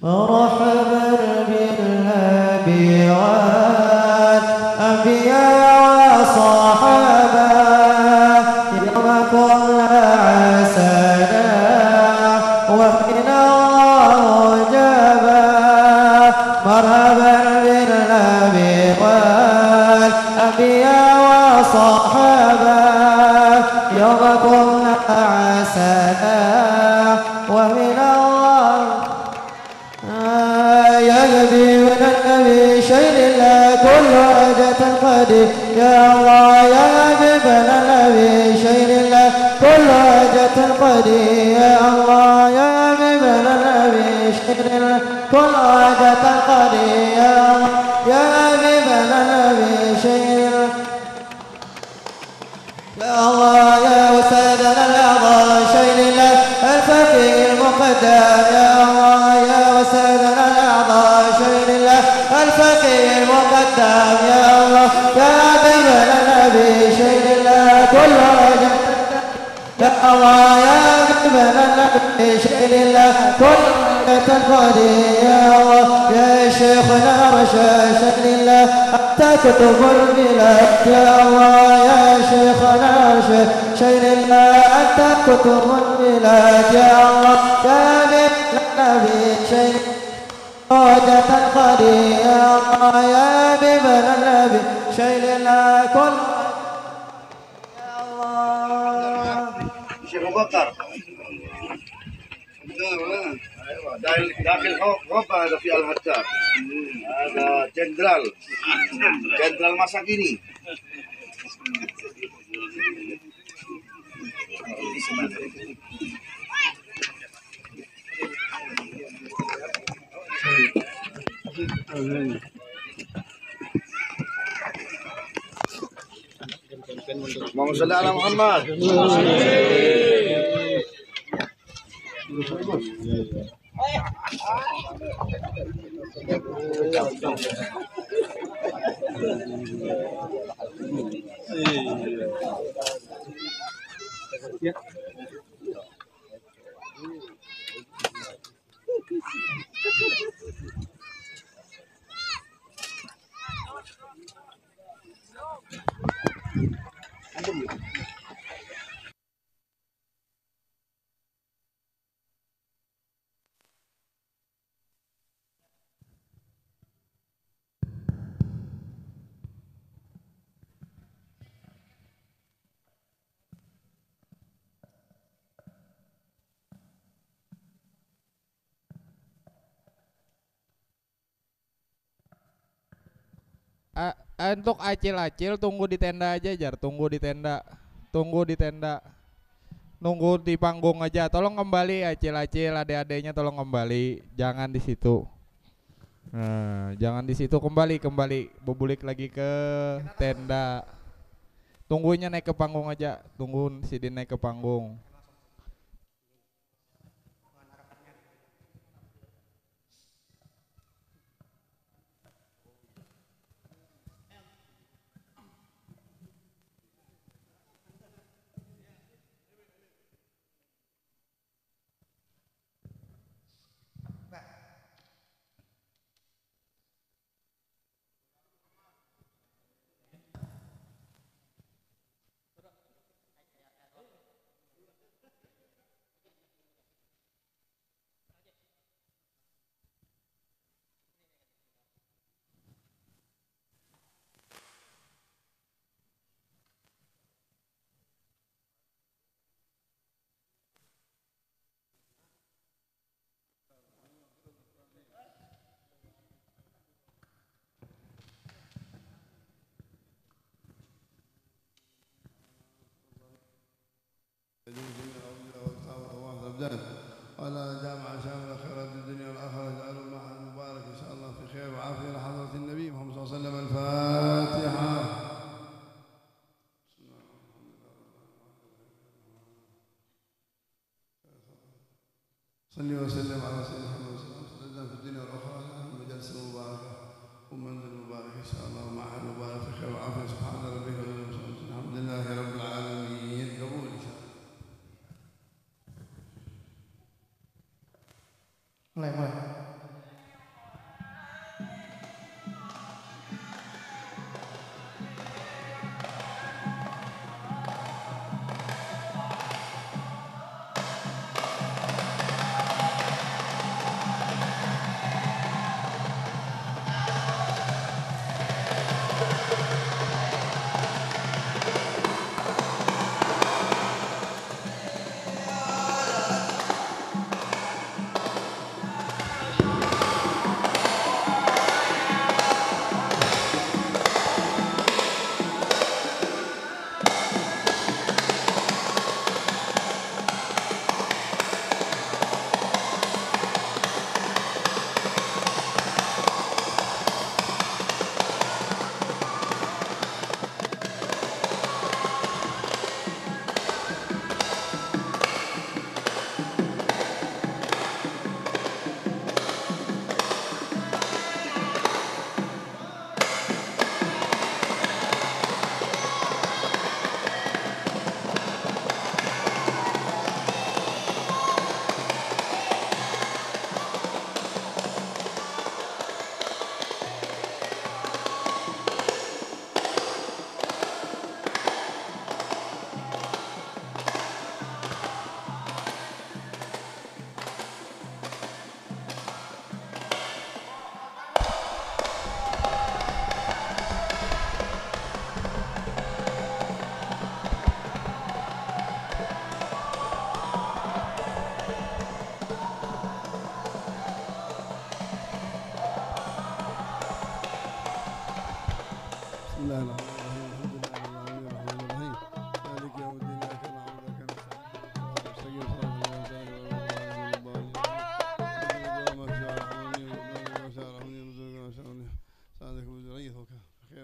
مرحبا بالنبي والأنبياء وصحابة يوم كنا عسانا وفينا الله جابا مرحبا بالنبي والأنبياء وصحابة يوم كنا عسانا وفينا يا نبي من النبي شيء لله كل حاجة قدير يا الله يا نبي من النبي شيء لله كل حاجة قدير يا الله يا نبي من النبي شيء لله كل حاجة قدير يا الله يا نبي من النبي شيء لله يا الله يا وسيدنا الأعظم شيء لله الفقيه المقدم يا الله يا وسيدنا الأعظم شيء لله الفقيه المقدم يا الله يا حبيب النبي شيء لله كل حاجة يا الله يا حبيب النبي شيء لله كل حاجة قدير يا الله يا شيخنا رشاد شيء لله أنت كتب البلاد يا الله يا شيخنا رشاد شيء لله أنت كتب البلاد يا الله يا حبيب النبي شيء حاجة قدير يا الله يا حبيب النبي شيء لله كل يا الله شيخ أبو بكر داخل غرفة هذا في الهتاف هذا جنرال masa kini Allahumma shalli ala Muhammad. Untuk acil-acil tunggu di tenda aja Jar, tunggu di tenda, tunggu di tenda, nunggu di panggung aja. Tolong kembali acil-acil, adek-adeknya tolong kembali, jangan di situ. Nah, jangan di situ, kembali bebulik lagi ke tenda. Tunggunya naik ke panggung aja, tunggu si Din naik ke panggung. ولا جامع شامل خيرات الدنيا والآخرة اجعله معا مبارك إن شاء الله في خير وعافية لحضرة النبي محمد صلى الله عليه وسلم. الفاتحة. صلي وسلم على سيدنا محمد صلى الله عليه وسلم في الدنيا والآخرة مجلس مباركة ومنزل مبارك إن شاء الله معا مبارك في خير وعافية. سبحان ربك رب العزة الحمد لله رب العالمين. قبول إن شاء الله. mulai الله الرحمن الرحيم الحمد لله رب العالمين الرحمن الرحيم مالك يوم الدين إياك نعبد وإياك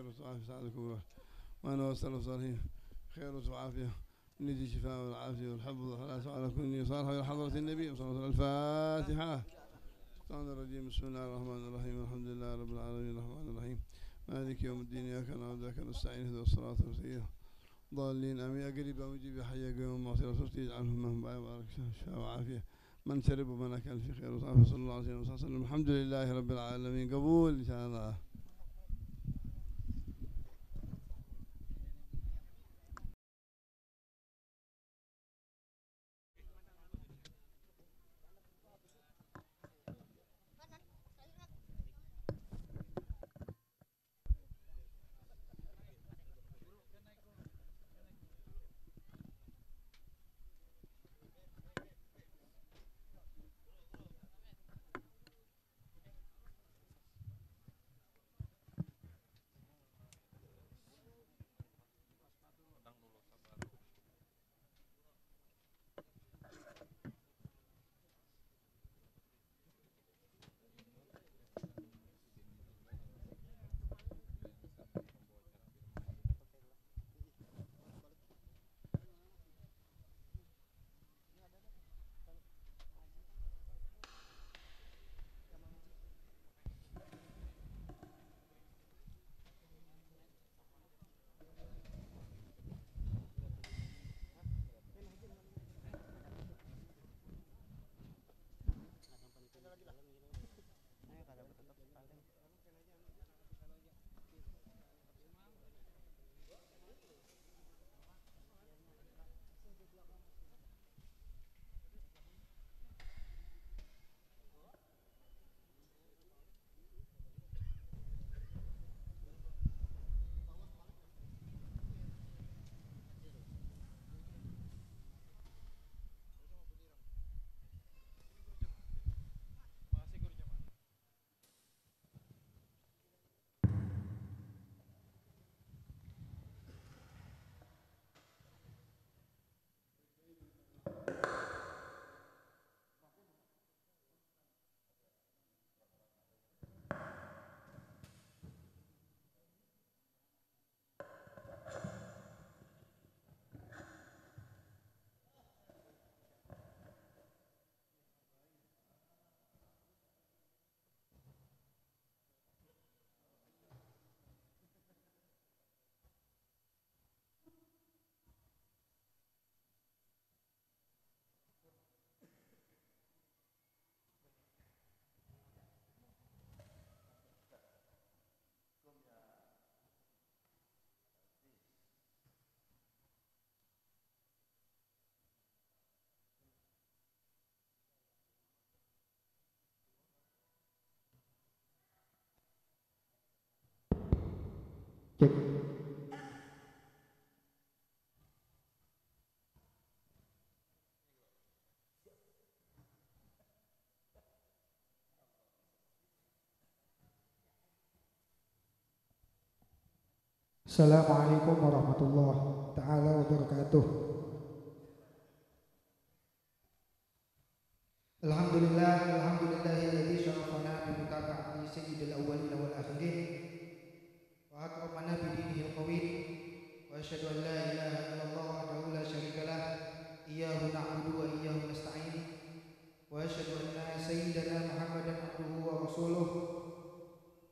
نستعين وأنا وأسأل الصالحين خير وعافية نجي شفاء والعافية والحفظ والخلاص على كل صالح إلى حضرة النبي صلى الله عليه وسلم. الفاتحة. الشيطان الرجيم. بسم الله الرحمن الرحيم الحمد لله رب العالمين الرحمن الرحيم مالك يوم الدين إياك نعبد وإياك نستعين اهدنا الصراط المستقيم ضالين آمين. أقرب ومجيب حي قيوم مغفرة صوتي يجعلهم من بعد بارك شفاء وعافية من شرب ومن أكل في خير وصافي صلى الله عليه وسلم. الحمد لله رب العالمين. قبول إن شاء الله. Cek. Assalamualaikum warahmatullahi taala wabarakatuh. Alhamdulillahilladzi syarafana bi mutaba'ati sayyidil awwalin wal akhirin wa akramana bi dinihil qawim wa asyhadu an la ilaha illallah wahdahu la syarika lah iyyahu na'budu wa iyyahu nasta'in wa asyhadu anna sayyidana Muhammadan abduhu wa rasuluh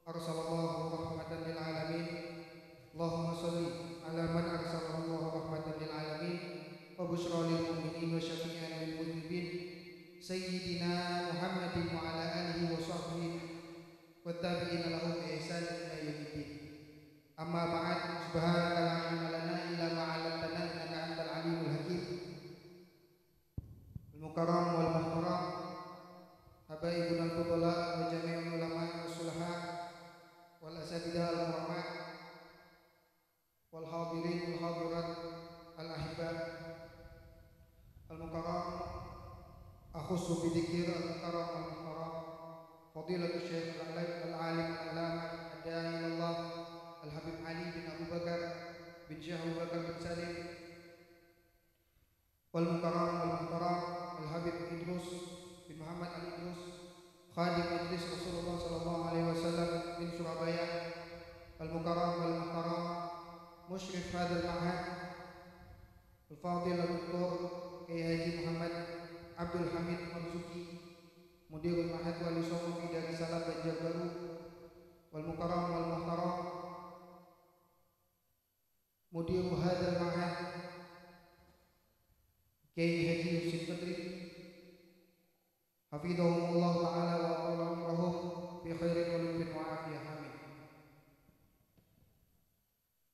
arsalallahu rahmatan lil alamin. Allahumma shalli ala man arsalallahu rahmatan lil alamin wa busyra lil mu'minin wa syafi'an lil mudhibin sayyidina Muhammadin wa ala alihi wa sahbihi wa tabi'ina lahum bi ihsan ila yaumiddin. Amma ba'd. Subhanaka la ilma lana illa ma 'allamtana innaka antal alimul hakim. Al mukarram wal muhtaram habaibuna al fudala wa jami'ul ulama was sulaha wal asatidah al muhammad wal hadirin wal hadirat al ahibba al mukarram akhussu bi dzikr al mukarram al muhtaram fadilatul syekh al alim al alama ad-da'i ila Allah al habib Ali bin Abu والمكرم والمحترم مشرف هذا المعهد الفاضل الدكتور كي هاجي محمد عبد الحميد مرزوقي مدير المعهد wali songo في دار السلام Banjarbaru والمكرم والمحترم مدير هذا المعهد كي هاجي يوسف بدري حفظهم الله تعالى وأطال عمرهم في خير ولطف وعافية حميد.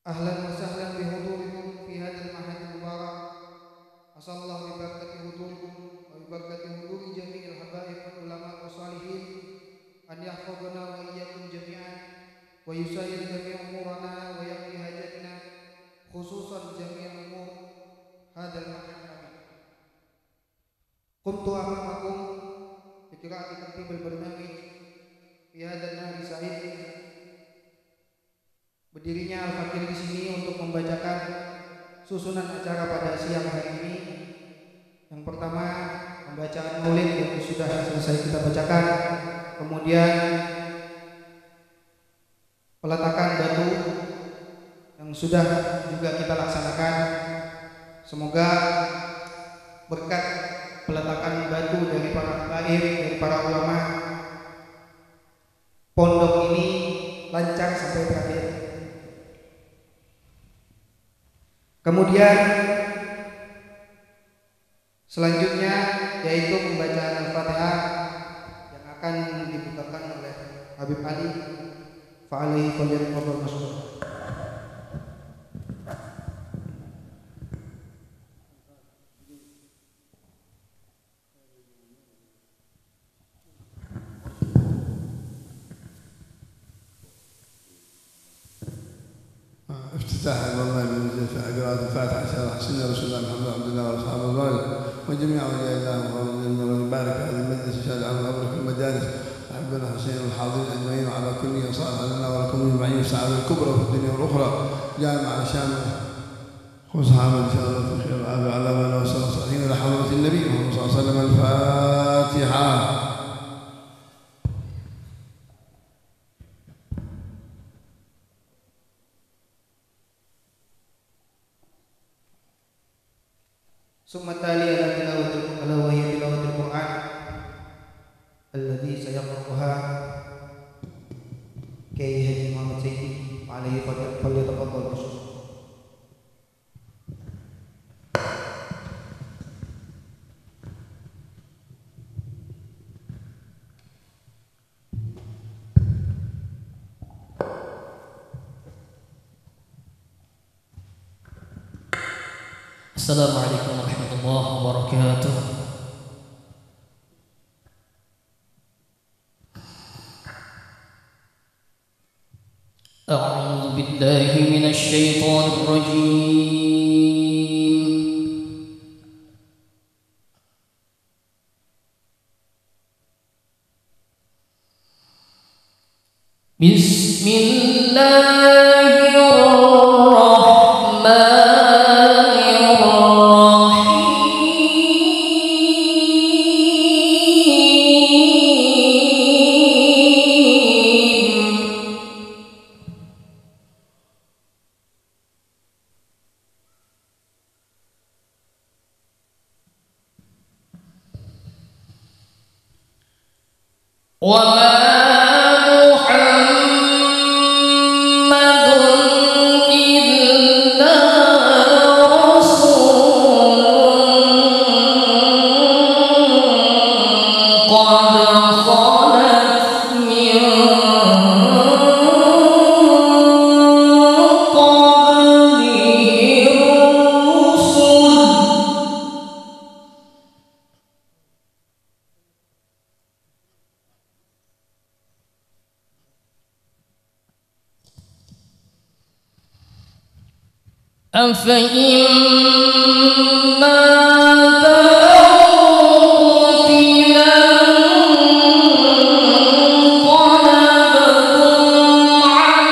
أهلا وسهلا بحضوركم في هذا المعهد المبارك. أسأل الله ببركة حضوركم وببركة حضور جميع الحبائب والعلماء والصالحين أن يحفظنا وإياكم جميعا ويسهل جميع أمورنا ويقضي حاجتنا خصوصا جميع أمور هذا المعهد. قمت أمامكم بقراءة ترتيب البرنامج في هذا النهار السعيد. Berdirinya Al-Fakir di sini untuk membacakan susunan acara pada siang hari ini. Yang pertama pembacaan maulid yang sudah selesai kita bacakan, kemudian peletakan batu yang sudah juga kita laksanakan. Semoga berkat peletakan batu dari para habaib, dari para ulama, pondok ini lancar sampai berakhir. Kemudian selanjutnya yaitu pembacaan Al-Fatihah yang akan dibukakan oleh Habib Ali. Fa'alaihi falyatafadhal mashkur. افتتاح البرنامج المنزل في قراءة الفاتحة شرح سنة رسول الله محمد عبد الله وأصحابه الوالد وجميع أولياء الله وبارك هذا المجلس شاد عن الأمر في المجالس أحبنا حسين والحاضرين أجمعين وعلى كل صالح لنا ولكم أجمعين السعادة الكبرى في الدنيا والأخرى جامع شامل خذ عامل إن شاء الله في خير وعافية على من وصل الصالحين إلى حضرة النبي محمد صلى الله عليه وسلم. الفاتحة. ثم التالي على وهي تلاوة القرآن الذي سيقرأها كي هاجي محمد سيدي وعليه فليتفضل مشكورا. Assalamualaikum warahmatullahi wabarakatuh. A'udzu billahi minasy syaithanir rajim. Bismillahirrahmanirrahim. أفإن مات أو قتل انقلبتم على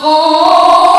أعقابكم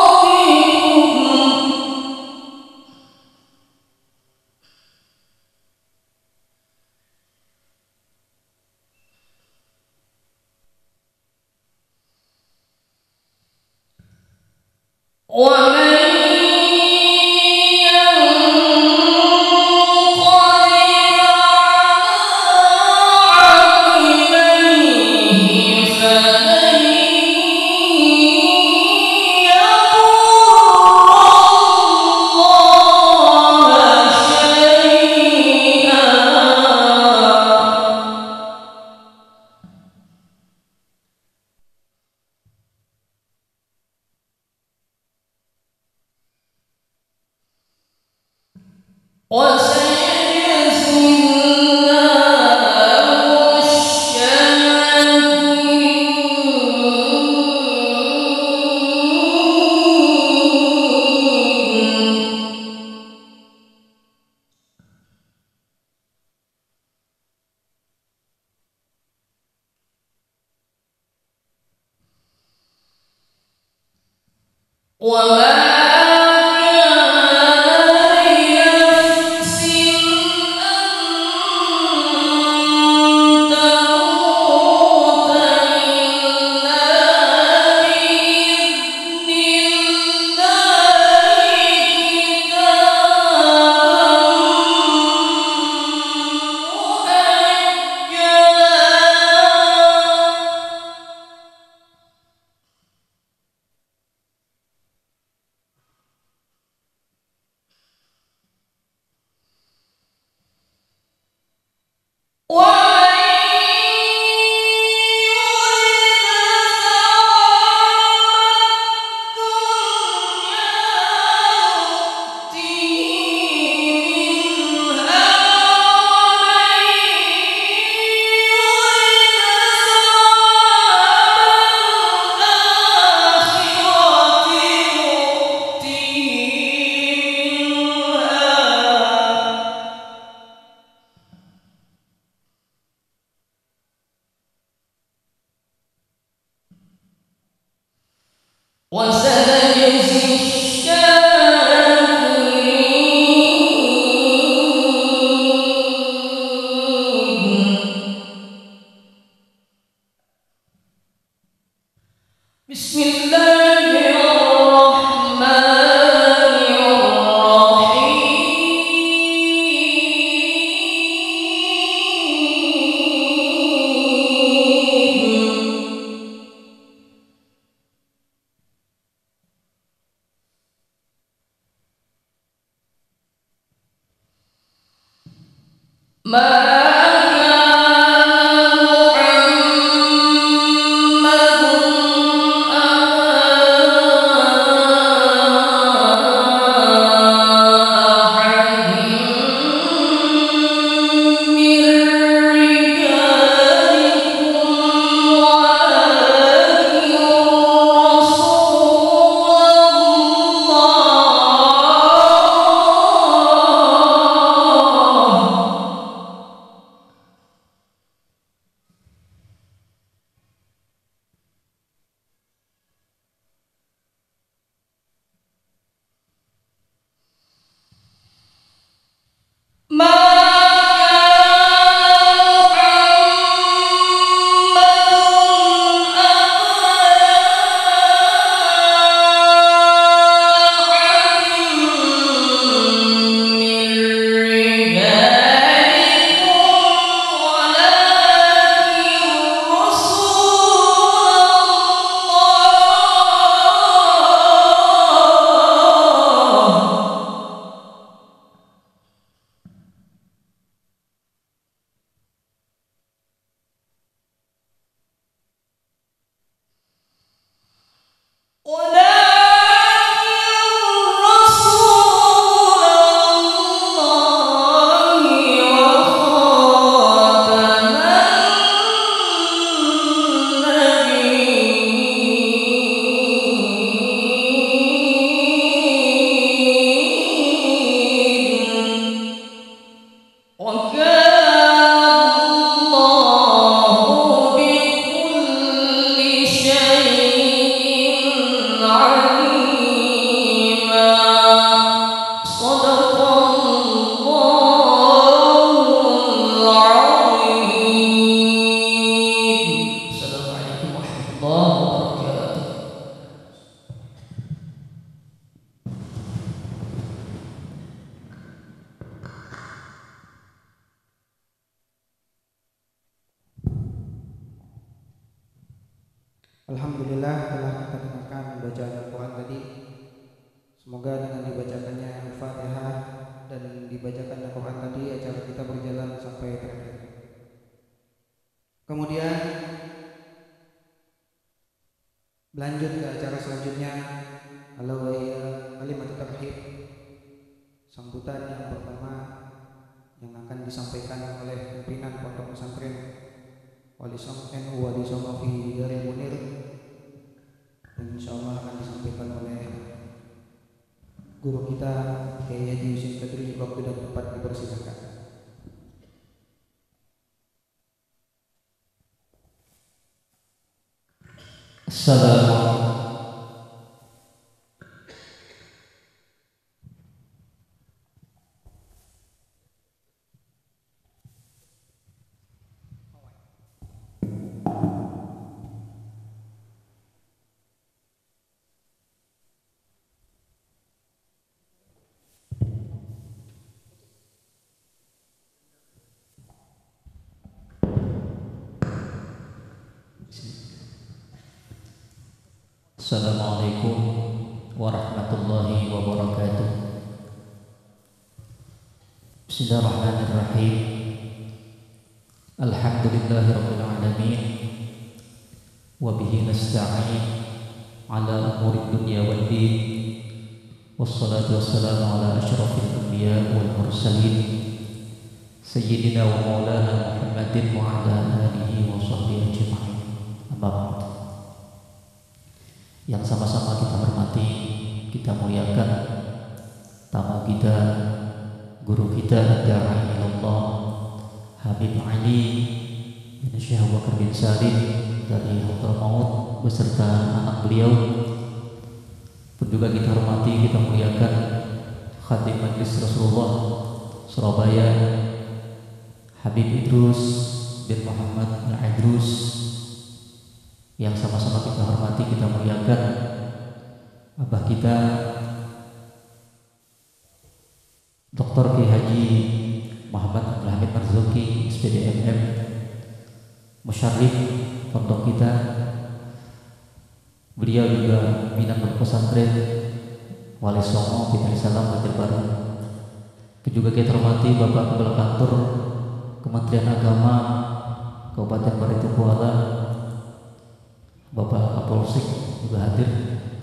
Alhamdulillah telah kita dengarkan bacaan Al-Quran tadi. Semoga dengan dibacakannya Al-Fatihah dan dibacakan Al-Quran tadi acara kita berjalan sampai terakhir. Kemudian lanjut ke acara selanjutnya, ala wa hiya kalimat tarhib, sambutan yang pertama yang akan disampaikan oleh pimpinan Pondok Pesantren Wali Songo NU Wali Songo fi Darul Munir, dan insyaallah akan disampaikan oleh guru kita Kiai Haji Husin Kadri. Waktu dan tempat dipersilakan. Assalamualaikum. Assalamualaikum warahmatullahi wabarakatuh. Bismillahirrahmanirrahim. Alhamdulillahirabbil alamin. Wa bihi nasta'in ala umuri dunya wad din. Wassalatu wassalamu ala asyrafil anbiya wal mursalin sayyidina wa maulana Muhammadin wa ala alihi wa sahbihi ajma'in. Amma ba'd. Yang sama-sama kita hormati, kita muliakan tamu kita, guru kita, da'i ilallah Habib Ali bin Syekh Abu Bakar bin Salim dari Hadramaut beserta anak beliau. Pun juga kita hormati, kita muliakan Khatib Majlis Rasulullah Surabaya Habib Idrus bin Muhammad Al-Idrus, yang sama-sama kita hormati, kita muliakan abah kita Dr. Kiai Haji Muhammad Abdul Hamid Marzuki SPDMM, musyarrif pondok kita. Beliau juga pimpinan pesantren Wali Songo Fitri Salam Banjarbaru. Juga kita hormati Bapak Kepala Kantor Kementerian Agama Kabupaten Baritokuala, Bapak Kapolsek juga hadir.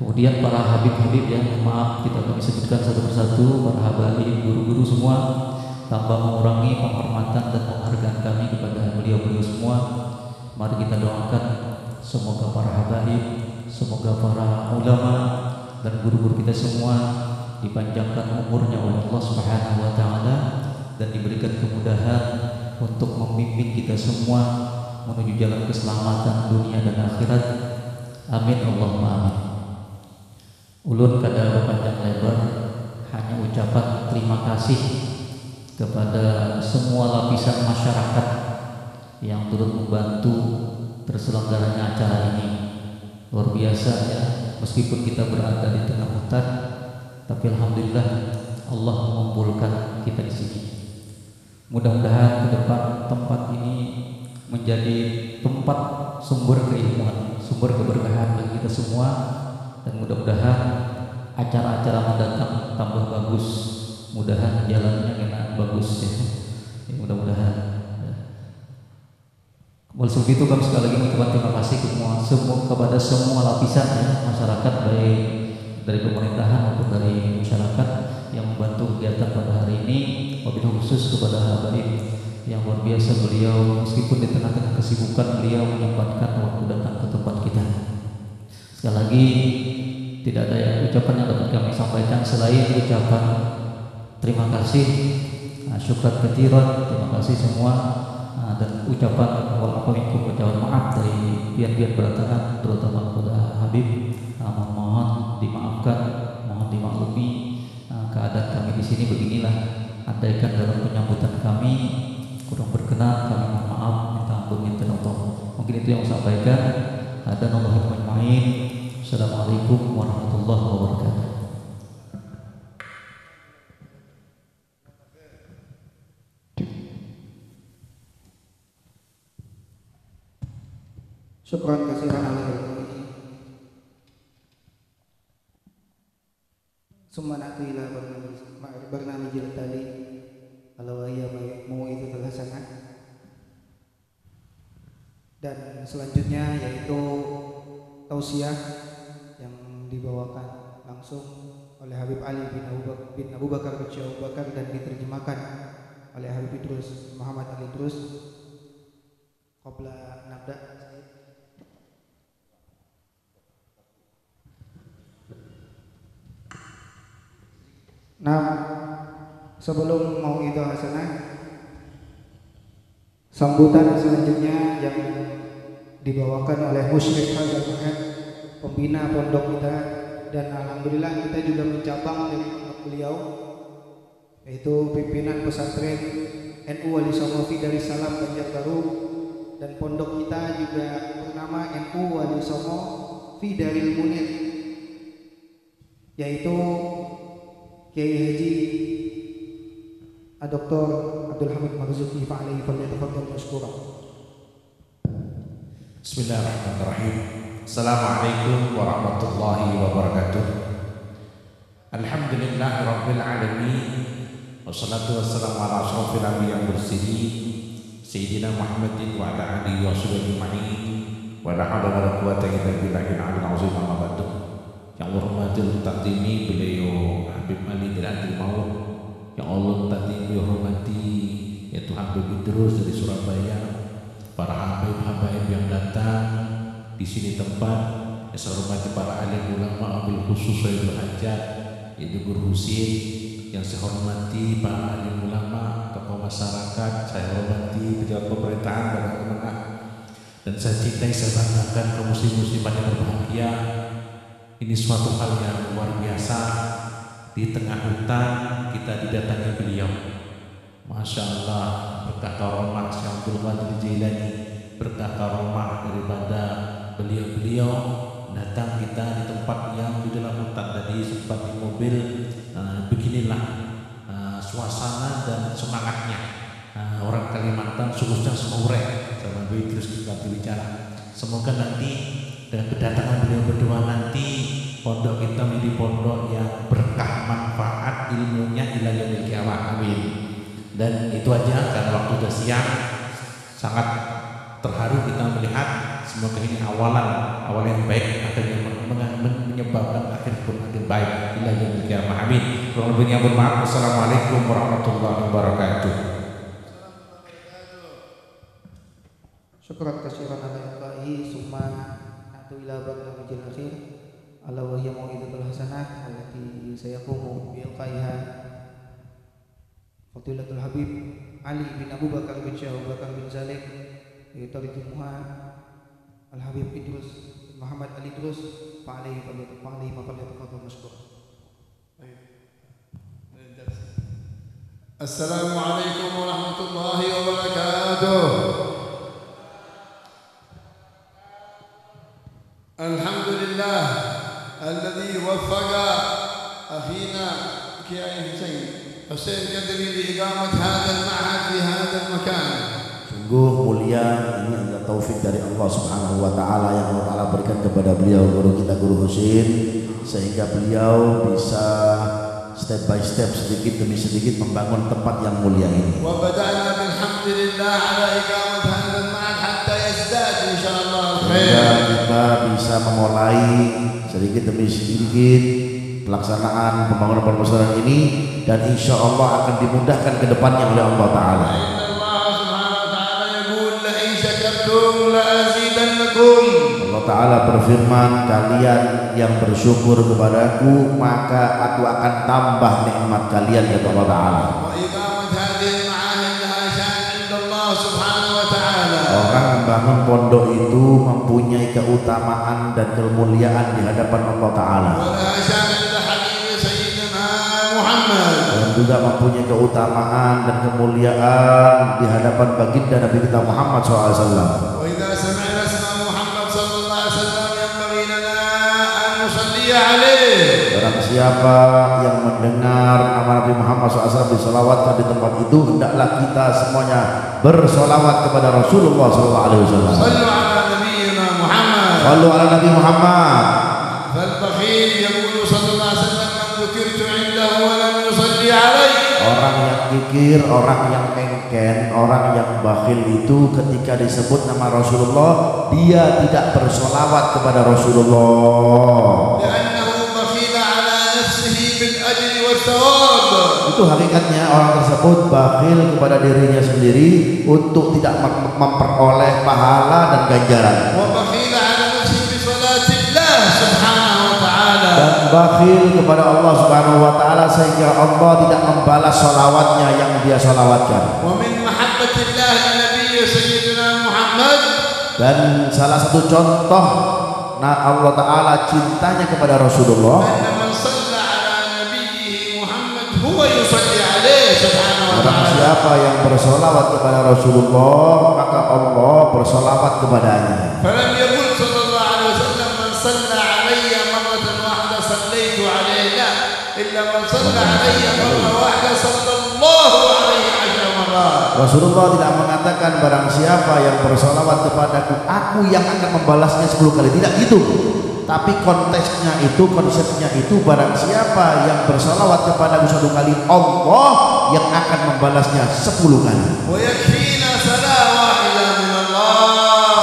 Kemudian para habib-habib yang maaf kita kami sebutkan satu persatu, para habaib, guru-guru semua, tanpa mengurangi penghormatan dan penghargaan kami kepada beliau-beliau semua. Mari kita doakan semoga para habaib, semoga para ulama dan guru-guru kita semua dipanjangkan umurnya oleh Allah Subhanahu wa taala dan diberikan kemudahan untuk memimpin kita semua menuju jalan keselamatan dunia dan akhirat. Amin Allahumma amin. Ulun kada panjang lebar, hanya ucapan terima kasih kepada semua lapisan masyarakat yang turut membantu terselenggaranya acara ini. Luar biasa ya, meskipun kita berada di tengah hutan, tapi alhamdulillah Allah mengumpulkan kita di sini. Mudah-mudahan ke depan tempat ini menjadi tempat sumber keilmuan, sumber keberkahan bagi kita semua, dan mudah-mudahan acara-acara mendatang tambah bagus, mudahan jalannya enak bagus ya, mudah-mudahan. Oleh sebab itu kami sekali lagi mengucapkan terima kasih kepada semua lapisan ya, masyarakat, baik dari pemerintahan maupun dari masyarakat yang membantu kegiatan pada hari ini. Wabillahi khusus kepada habaib yang luar biasa, beliau meskipun di tengah-tengah kesibukan beliau menyempatkan waktu datang ke tempat kita. Sekali lagi tidak ada ucapan yang dapat kami sampaikan selain ucapan terima kasih, syukran katsiran, terima kasih semua, dan ucapan ucapan maaf dari pihak-pihak berdatangan, terutama kepada Habib. Mohon dimaafkan, mohon dimaklumi, keadaan kami di sini beginilah. Andaikan dalam penyambutan kami kurang berkenan, kami mohon maaf, minta ampun, minta tolong. Mungkin itu yang saya sampaikan. Hadanallahu ajma'in. Assalamualaikum warahmatullahi wabarakatuh. Syukran kasihan ala ilmu. summa na'ti ila barnamijil tali ala wa hiya mau'izatul hasanah. Dan selanjutnya yaitu tausiah yang dibawakan langsung oleh Habib Ali bin Abu Bakar Abu Bakar dan diterjemahkan oleh Habib Idrus Muhammad Ali Idrus. Qabla nabda. Nah, sebelum mau itu hasanah, sambutan selanjutnya yang dibawakan oleh Musyrik Hazal Mahad, pembina pondok kita, dan alhamdulillah kita juga mencabang dari pondok beliau, yaitu pimpinan pesantren NU Wali Songo Fi Darussalam Banjarbaru, dan pondok kita juga bernama NU Wali Songo Fi Daril Munir, yaitu Kiai Haji Dr. Abdul Hamid Marzuki fa'alaihi falyatafaddal mashkura. Bismillahirrahmanirrahim. Assalamualaikum warahmatullahi wabarakatuh. Alhamdulillahirabbil alamin. Wassalatu wassalamu ala asyrofil anbiya'i wal mursalin sayyidina Muhammadin wa ala alihi wa sahbihi ajma'in. Wa la haula wa la quwwata illa billahil aliyyil azim. Amma ba'du. Yang hormatil takdimi beliau Habib Ali bin Abdul Maut, yang Allah takdimi hormati yaitu Habib Idrus dari Surabaya, para habaib-habaib yang datang di sini tempat, yang saya hormati para alim ulama abil khusus Sayyidul Hajat yaitu Guru Husin, yang saya hormati para alim ulama, tokoh masyarakat, saya hormati pejabat pemerintahan dan kemenang, dan saya cintai, saya banggakan kaum muslim-muslimat yang berbahagia. Ini suatu hal yang luar biasa. Di tengah hutan kita didatangi beliau. Masya Allah, berkah karomah Syekh Abdul Qadir Jailani, berkah karomah daripada beliau-beliau datang kita di tempat yang di dalam hutan tadi, sempat di mobil. Beginilah suasana dan semangatnya orang Kalimantan, khususnya Semureh sama Idrus kita bicara. Semoga nanti dengan kedatangan beliau berdua nanti pondok kita menjadi pondok yang berkah manfaat ilmunya ila yaumil qiyamah. Amin. Dan itu aja karena waktu sudah siang, sangat terharu kita melihat. Semoga ini awal yang baik akan menyebabkan akhir pun akhir baik ila yaumil qiyamah. Amin. Kurang lebihnya mohon maaf. Wassalamualaikum warahmatullahi wabarakatuh. Syukran kasiran ala Allahi summa na'tu ila barnamijil akhir ala wa hiya mau'izatul hasanah allati sayaqumu bi'ilqaiha Fadilatul Habib Ali bin Abu Bakar bin Syekh Abu Bakar bin Zalim yutarjumuha Al Habib Idrus Muhammad Ali Idrus fa'alaihi falyatafaddal mashkura. Assalamualaikum warahmatullahi wabarakatuh. Alhamdulillah alladhi waffaqa akhina Kiai Husain Qadri liiqamat hadzal ma'had fi hadzal makan. Sungguh mulia, ini adalah taufik dari Allah Subhanahu wa taala yang Allah Taala berikan kepada beliau guru kita Guru Husin, sehingga beliau bisa step by step, sedikit demi sedikit membangun tempat yang mulia ini. Wa bada'na bilhamdulillah ala iqamat hadzal ma'had hatta yazdad insyaallah khair. Kita bisa memulai sedikit demi sedikit pelaksanaan pembangunan pondok ini, dan insya Allah akan dimudahkan ke depannya oleh Allah Taala. Allah Taala berfirman, kalian yang bersyukur kepadaku maka aku akan tambah nikmat kalian, kata Allah Taala. Orang membangun pondok itu mempunyai keutamaan dan kemuliaan di hadapan Allah Taala, dan juga mempunyai keutamaan dan kemuliaan di hadapan baginda Nabi kita Muhammad SAW. Barang siapa yang mendengar nama Nabi Muhammad SAW diselawatkan di tempat itu, hendaklah kita semuanya bersolawat kepada Rasulullah SAW. Sallu ala Nabiyyina Muhammad. Sallu ala Nabi Muhammad. Fal bakhil yaqulu sallallahu alaihi wasallam man dzukirtu mikir orang yang engken, orang yang bakhil itu ketika disebut nama Rasulullah dia tidak bersolawat kepada Rasulullah. Itu hakikatnya orang tersebut bakhil kepada dirinya sendiri untuk tidak memperoleh pahala dan ganjaran. Dan bakhil kepada Allah Subhanahu wa taala sehingga Allah tidak membalas sholawatnya yang dia sholawatkan. Dan salah satu contoh Allah taala cintanya kepada Rasulullah, barang siapa yang bersolawat kepada Rasulullah maka Allah bersolawat kepadanya. Rasulullah tidak mengatakan barang siapa yang bersolawat kepadaku aku yang akan membalasnya 10 kali, tidak gitu. Tapi konteksnya itu, konsepnya itu barang siapa yang bersolawat kepadaku 1 kali Allah yang akan membalasnya 10 kali.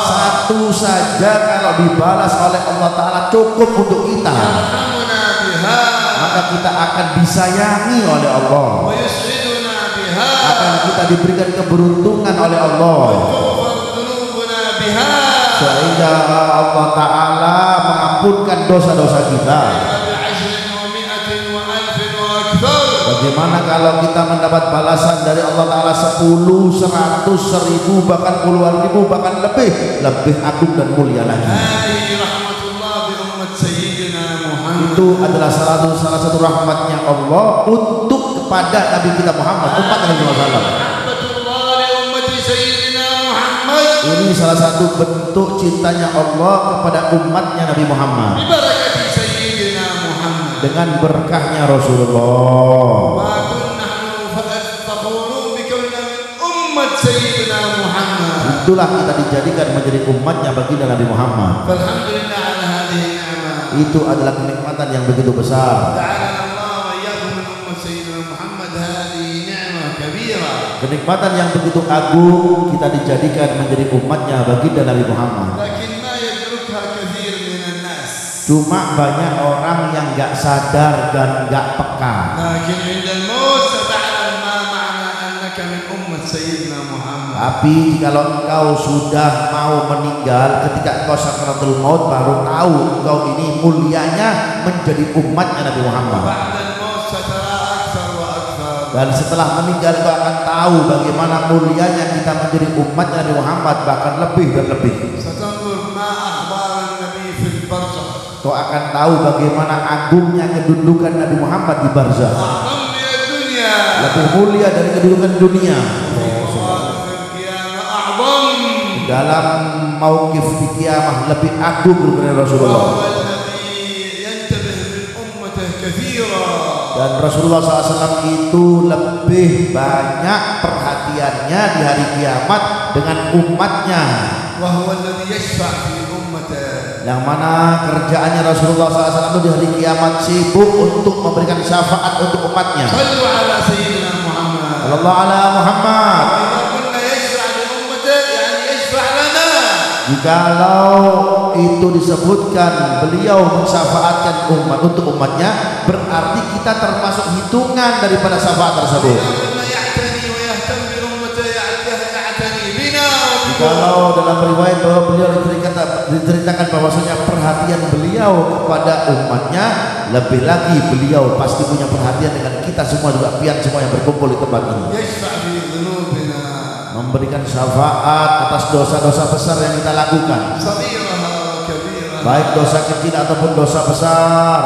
Satu saja kalau dibalas oleh Allah Ta'ala cukup untuk kita, maka kita akan disayangi oleh Allah, akan kita diberikan keberuntungan oleh Allah, sehingga Allah Ta'ala mengampunkan dosa-dosa kita. Bagaimana kalau kita mendapat balasan dari Allah Ta'ala 10, 100, 1000, bahkan puluhan ribu, bahkan lebih agung dan mulia lagi. Itu adalah salah satu rahmatnya Allah untuk kepada Nabi kita Muhammad, umat Nabi Muhammad. Ini salah satu bentuk cintanya Allah kepada umatnya Nabi Muhammad dengan berkahnya Rasulullah. Itulah kita dijadikan menjadi umatnya baginda Nabi Muhammad. Itu adalah kenikmatan yang begitu besar. Kenikmatan yang begitu agung kita dijadikan menjadi umatnya baginda Nabi Muhammad. Cuma banyak orang yang gak sadar dan gak peka. Tapi kalau engkau sudah mau meninggal, ketika engkau sakaratul maut baru tahu engkau ini mulianya menjadi umatnya Nabi Muhammad. Dan setelah meninggal kau akan tahu bagaimana mulianya kita menjadi umatnya Nabi Muhammad, bahkan lebih dan lebih. Kau akan tahu bagaimana agungnya kedudukan Nabi Muhammad di barzah. Lebih mulia dari kedudukan dunia. Dalam mauqif di kiamah lebih agung daripada Rasulullah. Dan Rasulullah SAW itu lebih banyak perhatiannya di hari kiamat dengan umatnya. Yang mana kerjaannya Rasulullah SAW itu di hari kiamat sibuk untuk memberikan syafaat untuk umatnya. Sallallahu ala Muhammad. Jikalau itu disebutkan beliau mensyafaatkan umat untuk umatnya, berarti kita termasuk hitungan daripada syafaat tersebut. Jikalau dalam riwayat bahwa beliau diceritakan bahwasanya perhatian beliau kepada umatnya, lebih lagi beliau pasti punya perhatian dengan kita semua juga, pian semua yang berkumpul di tempat ini. Memberikan syafaat atas dosa-dosa besar yang kita lakukan, baik dosa kecil ataupun dosa besar.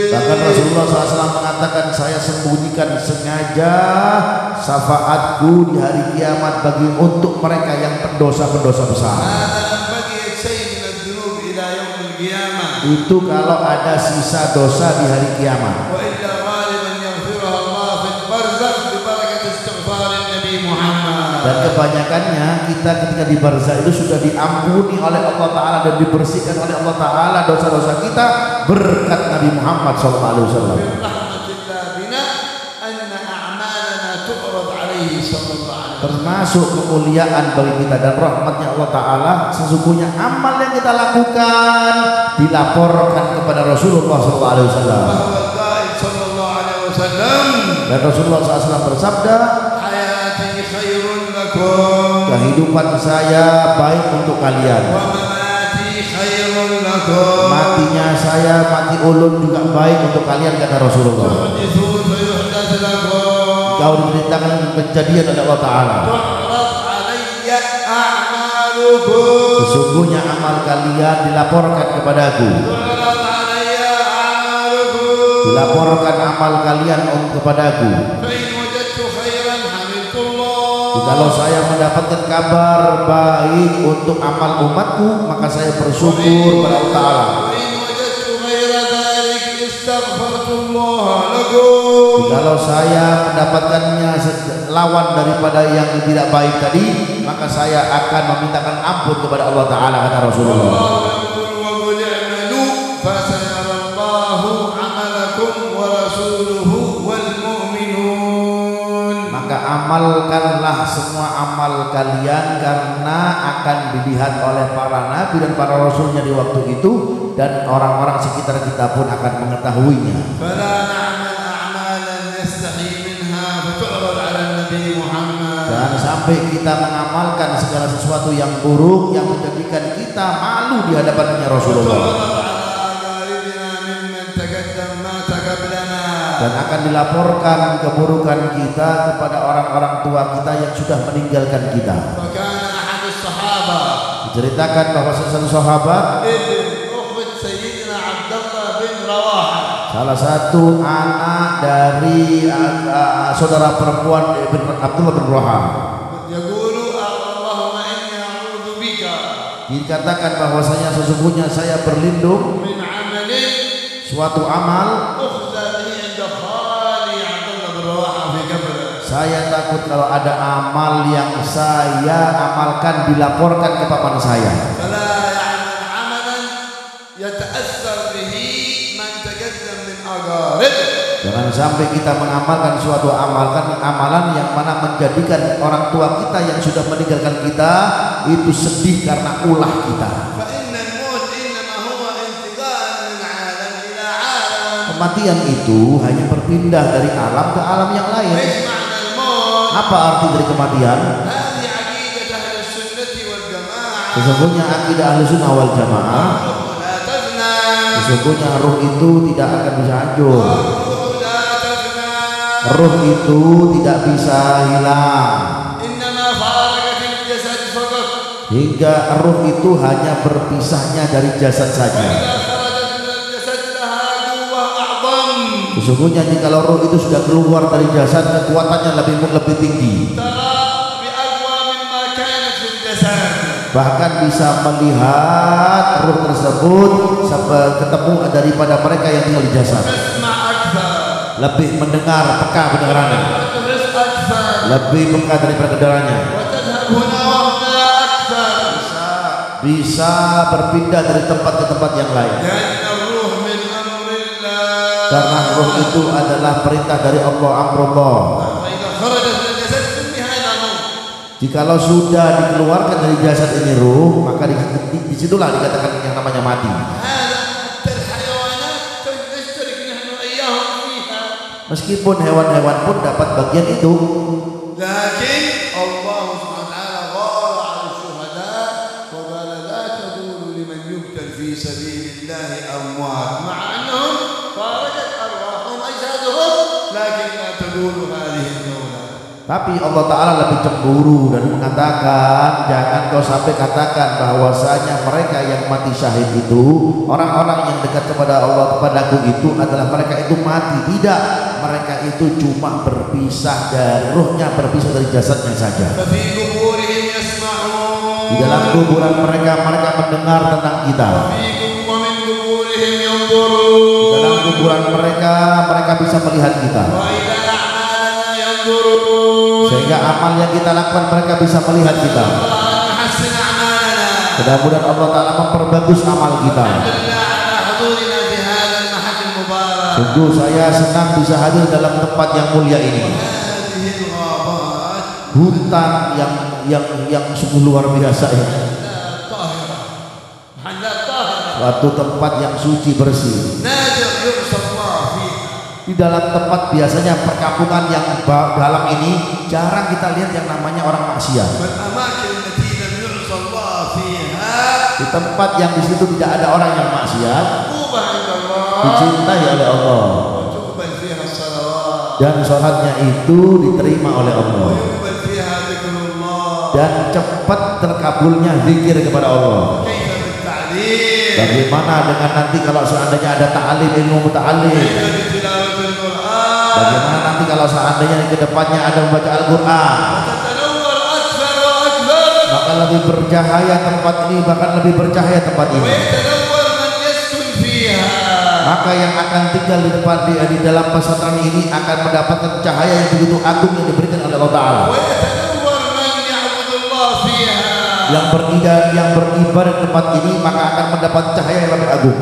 Bahkan Rasulullah SAW mengatakan, saya sembunyikan sengaja syafaatku di hari kiamat bagi untuk mereka yang pendosa-pendosa besar. Itu kalau ada sisa dosa di hari kiamat. Dan kebanyakannya kita ketika di barzah itu sudah diampuni oleh Allah Ta'ala dan dibersihkan oleh Allah Ta'ala dosa-dosa kita berkat Nabi Muhammad SAW. Termasuk kemuliaan bagi kita dan rahmatnya Allah Ta'ala, sesungguhnya amal yang kita lakukan dilaporkan kepada Rasulullah SAW. Dan Rasulullah SAW bersabda, kehidupan saya baik untuk kalian, matinya saya, mati ulun juga baik untuk kalian, kata Rasulullah. Kau diberitakan kejadian oleh Allah Ta'ala, sesungguhnya amal kalian dilaporkan kepadaku, dilaporkan amal kalian kepadaku. Kalau saya mendapatkan kabar baik untuk amal umatku, maka saya bersyukur kepada Allah Ta'ala. Kalau saya mendapatkannya lawan daripada yang tidak baik tadi, maka saya akan memintakan ampun kepada Allah Ta'ala, kata Rasulullah. Maka amalkanlah semua amal kalian, karena akan dilihat oleh para nabi dan para rasulnya di waktu itu, dan orang-orang sekitar kita pun akan mengetahuinya. Dan sampai kita mengamalkan segala sesuatu yang buruk yang menjadikan kita malu di hadapannya Rasulullah. Dan akan dilaporkan keburukan kita kepada orang-orang tua kita yang sudah meninggalkan kita. Diceritakan bahwa satu sahabat, salah satu anak dari saudara perempuan Abdullah bin Rawahah, dikatakan bahwasanya sesungguhnya saya berlindung suatu amal. Saya takut kalau ada amal yang saya amalkan dilaporkan ke paman saya. Jangan sampai kita mengamalkan suatu amalan yang mana menjadikan orang tua kita yang sudah meninggalkan kita itu sedih karena ulah kita. Kematian itu hanya berpindah dari alam ke alam yang lain. Apa arti dari kematian? Sesungguhnya akidah Ahlussunnah wal Jamaah, sesungguhnya ruh itu tidak akan bisa hancur. Ruh itu tidak bisa hilang, hingga ruh itu hanya berpisahnya dari jasad saja. Sesungguhnya jika ruh itu sudah keluar dari jasad, kekuatannya lebih tinggi, bahkan bisa melihat ruh tersebut ketemu daripada mereka yang tinggal di jasad. Lebih mendengar, peka pendengarannya, lebih peka daripada kedengarannya, bisa berpindah dari tempat ke tempat yang lain. Karena ruh itu adalah perintah dari Allah, amrullah. Jikalau sudah dikeluarkan dari jasad ini ruh, maka disitulah dikatakan yang namanya mati. Meskipun hewan-hewan pun dapat bagian itu. Tapi Allah Ta'ala lebih cemburu dan mengatakan, jangan kau sampai katakan bahwasanya mereka yang mati syahid itu, orang-orang yang dekat kepada Allah, kepadaku itu adalah mereka itu mati. Tidak, mereka itu cuma berpisah dari ruhnya, berpisah dari jasadnya saja. Di dalam kuburan mereka mendengar tentang kita. Di dalam kuburan mereka bisa melihat kita. ينظرون sehingga amal yang kita lakukan mereka bisa melihat kita. الله يحسن أعمالنا Mudah-mudahan Allah Ta'ala memperbagus amal kita. الحمد لله على حضورنا في هذا المحل المبارك Sungguh saya senang bisa hadir dalam tempat yang mulia ini. هذه الغابات Hutan yang sungguh luar biasa ya. طاهرة محلات طاهرة Suatu tempat yang suci bersih. نادر يعصى الله فيها Di dalam tempat biasanya perkampungan yang dalam ini jarang kita lihat yang namanya orang maksiat. والأماكن التي لم يعصى الله فيها Di tempat yang di situ tidak ada orang yang maksiat, محبوبة عند الله dicintai oleh Allah وتقبل فيها الصلوات dan sholatnya itu diterima oleh Allah ويقبل فيها ذكر الله dan cepat terkabulnya zikir kepada Allah. كيف بالتعليم Bagaimana dengan nanti kalau seandainya ada ta'lim ilmu muta'allim? كيف بتلاوة القرآن Bagaimana nanti kalau seandainya ke depannya ada membaca Al-Quran? تتنور أكثر وأكثر Maka lebih bercahaya tempat ini, bahkan lebih bercahaya tempat ini. ويتنور من يسكن فيها Maka yang akan tinggal di depan di dalam pesantren ini akan mendapatkan cahaya yang begitu agung yang diberikan oleh Allah Ta'ala. ويتنور من يعبد الله فيها Yang beribadah di tempat ini maka akan mendapat cahaya yang lebih agung.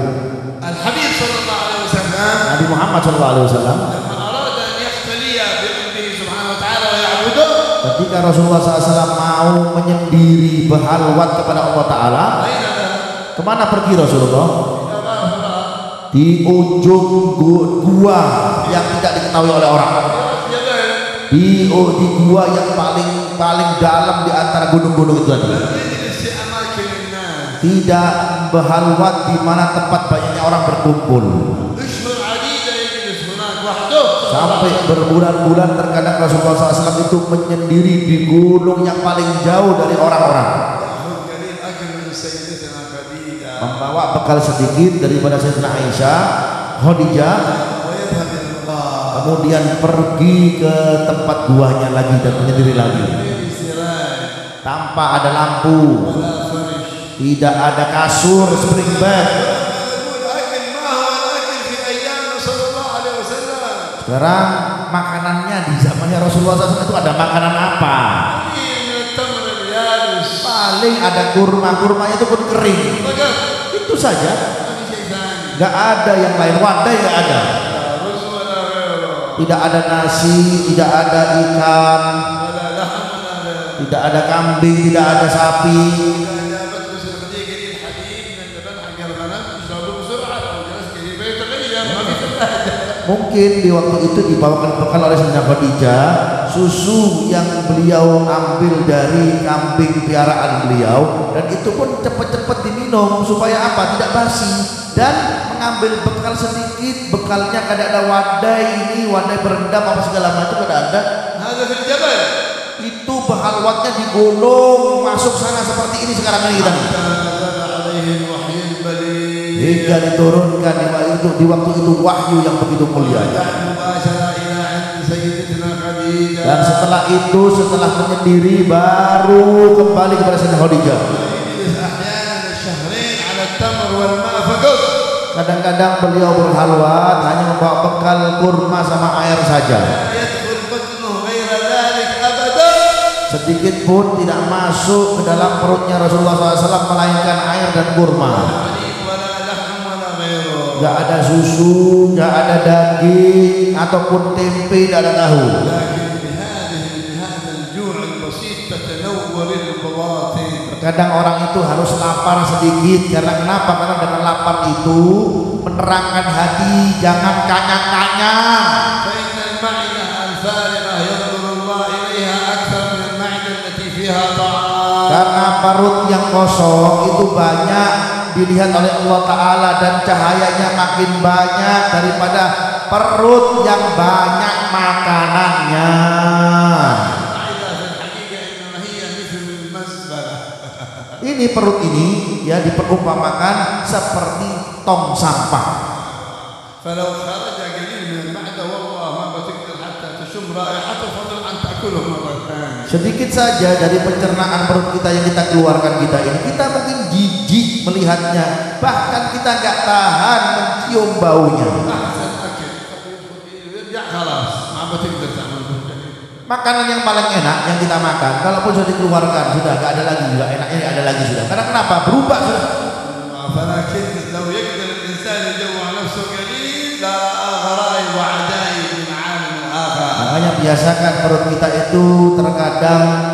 الحبيب صلى الله عليه وسلم Nabi Muhammad SAW لما أراد أن يختلي بربه سبحانه وتعالى ويعبده ketika Rasulullah SAW mau menyendiri berhalwat kepada Allah Ta'ala, أين ذهب؟ kemana pergi Rasulullah? إلى غار حراء Di ujung gua yang tidak diketahui oleh orang. جبل Di gua yang paling dalam di antara gunung-gunung itu tadi. يجلس في أماكن الناس Tidak berhalwat di mana tempat banyaknya orang berkumpul. أشهر عديدة يجلس هناك وحده Sampai berbulan-bulan terkadang Rasulullah SAW itu menyendiri di gunung yang paling jauh dari orang-orang, يأخذ قليل أكل من سيدتنا خديجة membawa bekal sedikit daripada Sayyidatina Aisyah, Khadijah, ويذهب إلى الغار kemudian pergi ke tempat guanya lagi dan menyendiri lagi غير سراج tanpa ada lampu, ولا فرش tidak ada kasur, spring bed. يقول أكل ما هو الأكل في أيام صلى الله عليه وسلم Sekarang makanannya di zamannya Rasulullah SAW itu ada makanan apa? قليل من التمر اليابس Paling ada kurma itu pun kering. فقط Itu saja, ما في شيء ثاني nggak ada yang lain. Wadai nggak ada. لا رز ولا غيره Tidak ada nasi, tidak ada ikan, ولا لحم ولا غيره tidak ada kambing, tidak ada sapi. إذا أجابته خديجة الحليب من اللبن حق الغنم يشربه بسرعة أو جلس قريبا يتغير ما في ثلاجة Mungkin di waktu itu dibawakan bekal oleh Sayyidatina Khadijah susu yang beliau ambil dari kambing piaraan beliau, dan itu pun cepat-cepat diminum supaya apa? Tidak basi. Dan mengambil bekal sedikit, bekalnya kadang ada wadai berendam apa segala macam, kadang ada. هذا في الجبل Itu berhalwatnya di gunung, masuk sana seperti ini sekarang ini kita. نزل عليه الوحي البليغ Hingga diturunkan di waktu itu wahyu yang begitu mulia. مباشرة إلى عند سيدتنا خديجة Dan setelah itu, setelah menyendiri, baru kembali kepada Sayyidatina Khadijah. يجلس أحيانا الشهرين على التمر والماء فقط Kadang-kadang beliau berhalwat hanya membawa bekal kurma sama air saja. لا يدخل بطنه غير ذلك أبدا Sedikit pun tidak masuk ke dalam perutnya Rasulullah SAW melainkan air dan kurma. حليب ولا لحم ولا غيره Gak ada susu, gak ada daging ataupun tempe, tidak ada tahu. لكن بهذا الجوع البسيط تتنور البواطن Kadang orang itu harus lapar sedikit. Karena kenapa? Karena dengan lapar itu menerangkan hati, jangan kanyang-kanyang. فإن المعدة الفارغة ينظر الله إليها أكثر من المعدة التي فيها طعام Karena perut yang kosong itu banyak dilihat oleh Allah Ta'ala dan cahayanya makin banyak daripada perut yang banyak makanannya. المعدة في الحقيقة إنما هي مثل المزبلة Ini perut ini ya diperumpamakan seperti tong sampah. فلو خرج قليل من المعدة والله ما بتقدر حتى تشم رائحته فضلا عن تأكله مرة ثانية Sedikit saja dari pencernaan perut kita yang kita keluarkan kita ini, kita mungkin jijik melihatnya, bahkan kita nggak tahan mencium baunya. أحسن أكل يرجع خلاص ما بتقدر تعمل Makanan yang paling enak yang kita makan, kalaupun sudah dikeluarkan sudah gak ada lagi, juga enaknya gak ada lagi sudah. Karena kenapa? Berubah sudah. فلكن لو يقدر الإنسان يجوع نفسه قليل لا غرائب وعجائب من عالم آخر. Makanya biasakan perut kita itu terkadang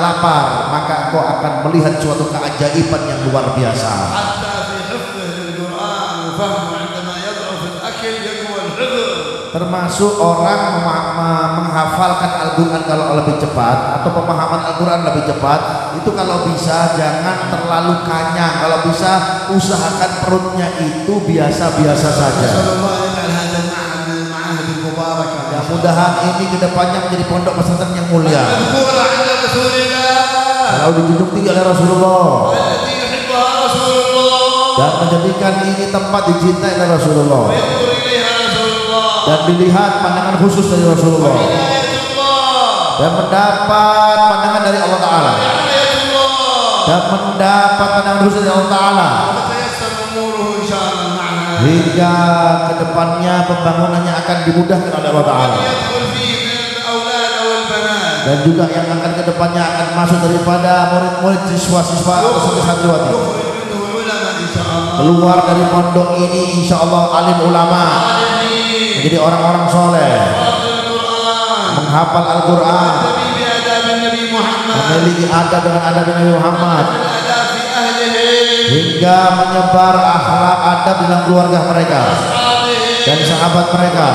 lapar, maka engkau akan melihat suatu keajaiban yang luar biasa. حتى في حفظه للقرآن وفهمه عندما يضعف الأكل يقوى الحفظ. Termasuk orang menghafalkan Al-Quran kalau lebih cepat, atau pemahaman Al-Quran lebih cepat, itu kalau bisa jangan terlalu kanyang. Kalau bisa usahakan perutnya itu biasa-biasa saja. Mudah-mudahan ini kedepannya menjadi pondok pesantren yang mulia, kalau dijunjung tinggi oleh Rasulullah dan menjadikan ini tempat dicintai oleh Rasulullah dan dilihat pandangan khusus dari Rasulullah dan mendapat pandangan dari Allah Ta'ala dan mendapat pandangan khusus dari Allah Ta'ala, hingga kedepannya pembangunannya akan dimudahkan oleh Allah Ta'ala, dan juga yang akan kedepannya akan masuk daripada murid-murid siswa-siswa atau santriwati keluar dari pondok ini insya Allah alim ulama, menjadi orang-orang soleh, menghafal Al-Quran, memiliki adab dengan adab Nabi Muhammad, hingga menyebar akhlak adab dalam keluarga mereka dan sahabat mereka,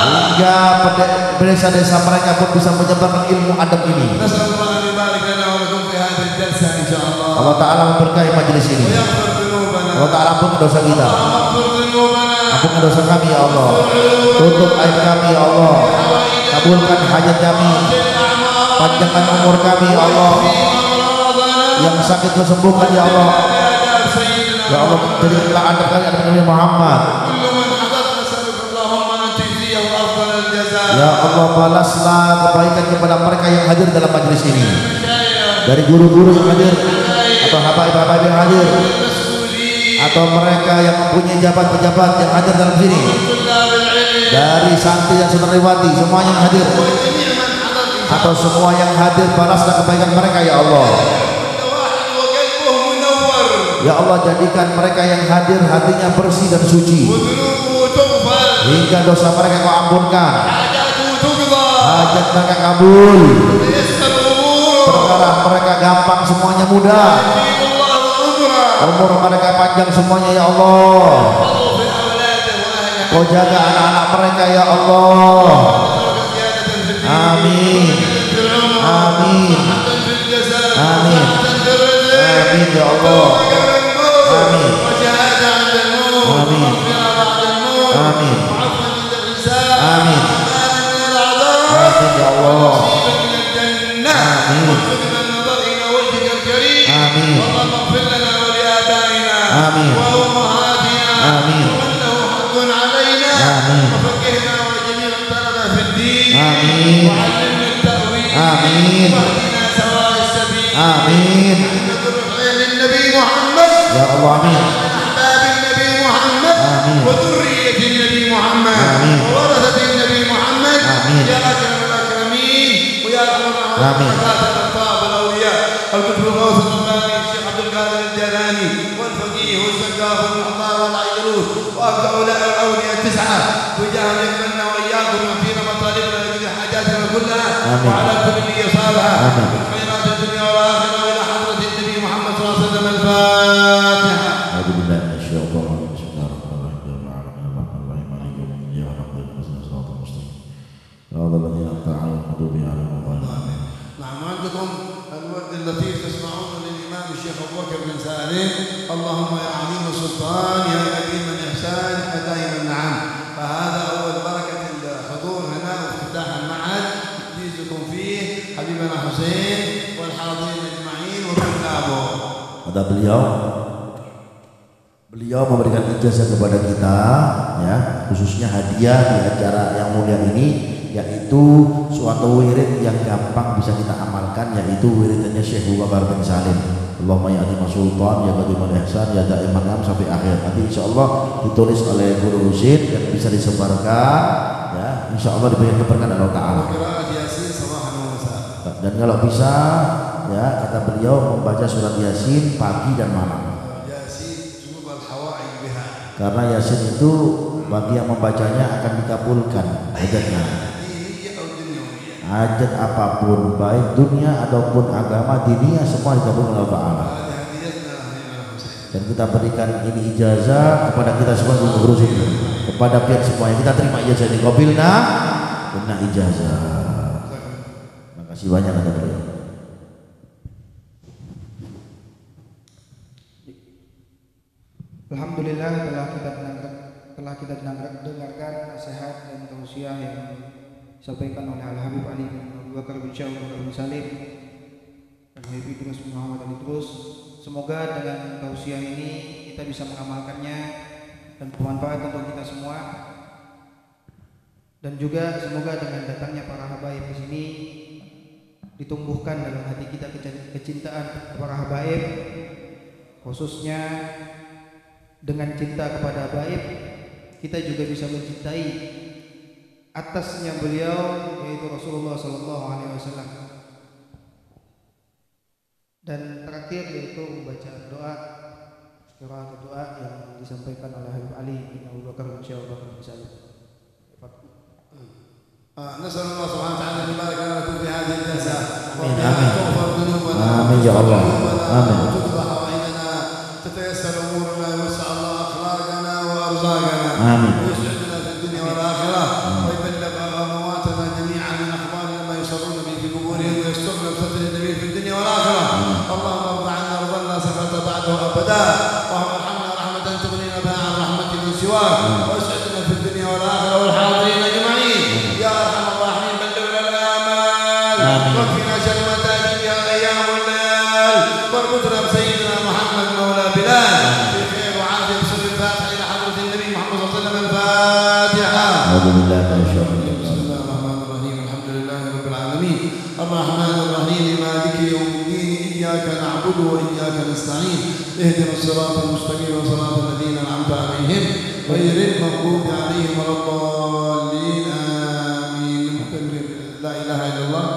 hingga desa-desa mereka pun bisa menyebarkan ilmu adab ini. Allah Ta'ala memberkahi majelis ini. Allah Ta'ala ampunkan dosa kita, ampunkan dosa kami ya Allah, tutup aib kami ya Allah, kabulkan hajat kami, panjangkan umur kami ya Allah, yang sakit kesembuhkan ya Allah, ya Allah jadikanlah adab kami adab Nabi Muhammad. Ya Allah balaslah kebaikan kepada mereka yang hadir dalam majelis ini, dari guru-guru yang hadir atau habaib-habaib yang hadir, atau mereka yang mempunyai jabat-pejabat yang hadir dalam sini, dari santri dan santriwati semua yang hadir, atau semua yang hadir, balaslah kebaikan mereka ya Allah. Ya Allah jadikan mereka yang hadir hatinya bersih dan suci, hingga dosa mereka Kau ampunkan, hajat mereka kabul, perkara mereka gampang semuanya mudah, umur mereka panjang semuanya ya Allah. Kau jaga anak-anak mereka ya Allah. Amin, amin, amin, amin ya Allah. Amin, amin, amin, amin, amin ya Allah. Amin, amin, amin, amin, amin, amin, amin, ya Allah, amin, amin, وذرية النبي محمد آمين. وورثة النبي محمد آمين. يا أكرم الأكرمين ويا أكرم آمين. الأطفال والأولياء القطب الغوث الرباني الشيخ عبد القادر الجيلاني والفقيه والسقاف والمحضار والعيدروس وهؤلاء الأولياء التسعة وجاههم يتمنى وإياكم يعطينا مطالبنا لقضاء حاجاتنا كلها آمين. وعلى كل من يصابها آمين. من خيرات الدنيا والآخرة وإلى حضرة النبي محمد صلى الله عليه وسلم. الفاتحة. أعوذ بالله من الشيطان الرجيم. بسم الله الرحمن الرحيم. مالك يوم الدين. إياك نعبد وإياك نستعين صراط المستقيم. صراط الذين أنعمت عليهم غير المغضوب عليهم ولا الضالين. نعم عندكم الورد اللطيف تسمعون للإمام الشيخ أبو بكر بن سالم اللهم يا عليم السلطان يا قديم الإحسان دائما نعم. فهذا أول بركة الحضور هنا وافتتاح المعهد نجزكم فيه حبيبنا حسين والحاضرين أجمعين وطلابه. Kata beliau memberikan ijazah kepada kita ya, khususnya hadiah di acara yang mulia ini, yaitu suatu wirid yang gampang bisa kita amalkan, yaitu wiridnya Syekh Abu Bakar bin Salim. Allahumma ya alimah sultan, ya qadimal ihsan, ya da'iman am sampai akhir. Nanti insya Allah ditulis oleh Guru Husin dan bisa disebarkan, ya insya Allah diberikan keberkahan Allah Ta'ala. Dan kalau bisa, ya kata beliau membaca surat Yasin pagi dan malam. Karena Yasin itu bagi yang membacanya akan dikabulkan hajatnya. Hajat apapun, baik dunia ataupun agama, dunia semua dikabulkan oleh Allah Ta'ala. Dan kita berikan ini ijazah kepada kita semua Guru Husin, kepada pihak semuanya. Kita terima ijazah ini, qabilna kena ijazah. Terima kasih banyak kata beliau. Alhamdulillah telah kita dengarkan nasihat dan tausiah yang disampaikan oleh Al Habib Ali bin Abu Bakar bin Syekh bin Salim dan Habib Idrus bin Muhammad Al Idrus. Semoga dengan tausiah ini kita bisa mengamalkannya dan bermanfaat untuk kita semua. Dan juga semoga dengan datangnya para habaib di sini ditumbuhkan dalam hati kita kecintaan para habaib, khususnya dengan cinta kepada habaib kita juga bisa mencintai atasnya beliau, yaitu Rasulullah SAW. Dan terakhir yaitu membaca doa yang disampaikan oleh Habib Ali bin Abu Bakar bin Syekh bin Salim. نسأل الله سبحانه وتعالى أن يبارك لنا في هذه الجلسة آمين. تغفر ذنوبنا آمين يا الله. آمين. وتقضى حوائجنا، تتيسر أمورنا، ويوسع الله أخلاقنا وأرزاقنا، آمين. ويسعدنا في الدنيا والآخرة، ويبلغ أمواتنا جميعا من أخبارنا ما يسرون به في قبورهم، ويسترنا بستر النبي في الدنيا والآخرة. اللهم ارض عنا رضا لا سخط بعده أبدا، اللهم ارحمنا رحمة تغنينا بها عن رحمة من سواك، ويسعدنا في الدنيا والآخرة والحاضرين أجمعين. يا أرحم الراحمين بلغنا الآمال، واكفنا شر ما تأتي بها أيام الليال، واربطنا بسيدنا محمد مولى بلال في خير وعافية. بسر الفاتحة إلى حضرة النبي محمد صلى الله عليه وسلم. الفاتحة. أعوذ بالله من الشيطان الرجيم. بسم الله الرحمن الرحيم. الحمد لله رب العالمين الرحمن الرحيم مالك يوم الدين. إياك نعبد وإياك نستعين. اهدنا الصراط المستقيم صراط الذين أنعمت عليهم غير المغضوب عليهم ولا الضالين. آمين. لا إله إلا الله.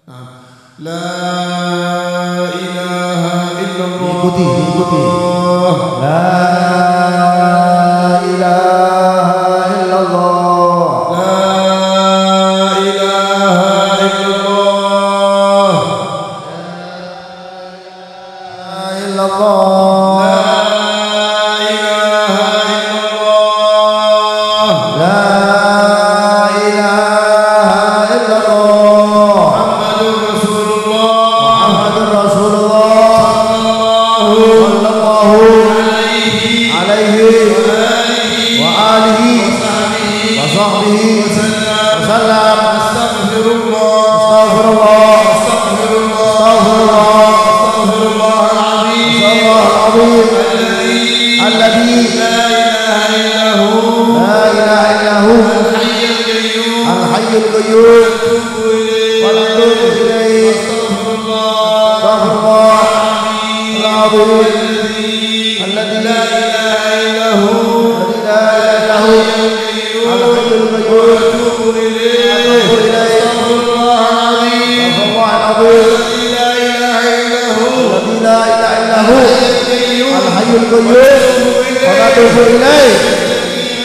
نعم. لا إله إلا الله. Diikuti. La ilaha illallah. لا إله إلا الله. La illallah. لا إله إلا الله. La ilaha illallah. محمد رسول الله Muhammadur Rasulullah sallallahu alaihi wa alihi wa sahbihi wa sallam. أستغفر الله. Astaghfirullah. أستغفر الله. Astaghfirullah. أستغفر الله العظيم Allahul azim alladhi لا إله إلا هو la ilaha illa hu الحي القيوم al-hayyul qayyum أتوب إليه wa natubu ilayhi. أستغفر الله Astaghfirullah al-azim الذي لا إله إلا هو la ilaha illa hu al-hayyul qayyum أتوب إليه. أتوب إليه. أستغفر الله العظيم Astaghfirullah al-azim الذي لا إله إلا هو alladhi la ilaha illa hu القيوم al-hayyul qayyum wa natubu ilayhi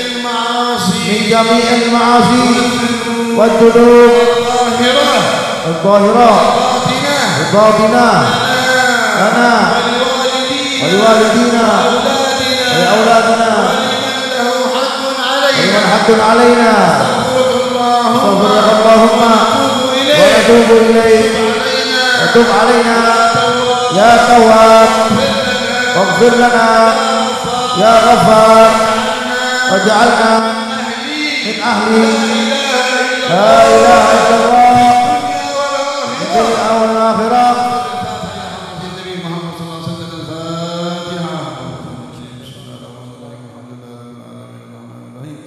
المعاصي min jami'il ma'asi wad dunub الظاهرة al-zahirah باطنة al-batinah lana والوالدين wa liwalidina أولادنا wa auladina ولمن له حق wa علينا. liman haqqun alaina. أستغفرك اللهم Astaghfirullah Allahumma وأتوب wa إليك. natubu ilayk. علينا وتب علينا يا تواب واغفر لنا يا غفار واجعلنا من أهل لا إله إلا الله في الدنيا والآخرة. النبي محمد صلى الله عليه وسلم. الفاتحة. بسم الله الرحمن الرحيم. الحمد لله رب العالمين الرحمن الرحيم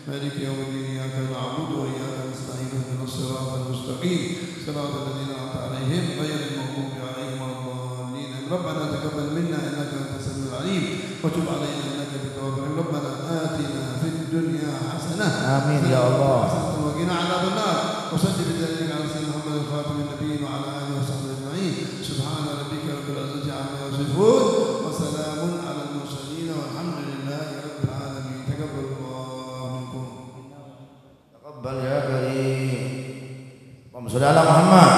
مالك يوم الدين. إياك نعبد وإياك نستعين. اهدنا الصراط المستقيم صراط الذين أنعمت عليهم غير المغضوب عليهم ولا الضالين. ربنا تقبل منا إنك أنت السميع العليم وتب علينا إنك أنت التواب الرحيم. ربنا آتنا في الدنيا حسنة Amin ya Allah. وقنا عذاب النار. وصل بذلك على سيدنا محمد الخاتم النبيين وعلى آله وصحبه أجمعين. سبحان ربك رب العزة عما يصفون وسلام على المرسلين والحمد لله رب العالمين. تقبل الله منكم. Taqabbal ya karim. Allahumma sholli ala Muhammad.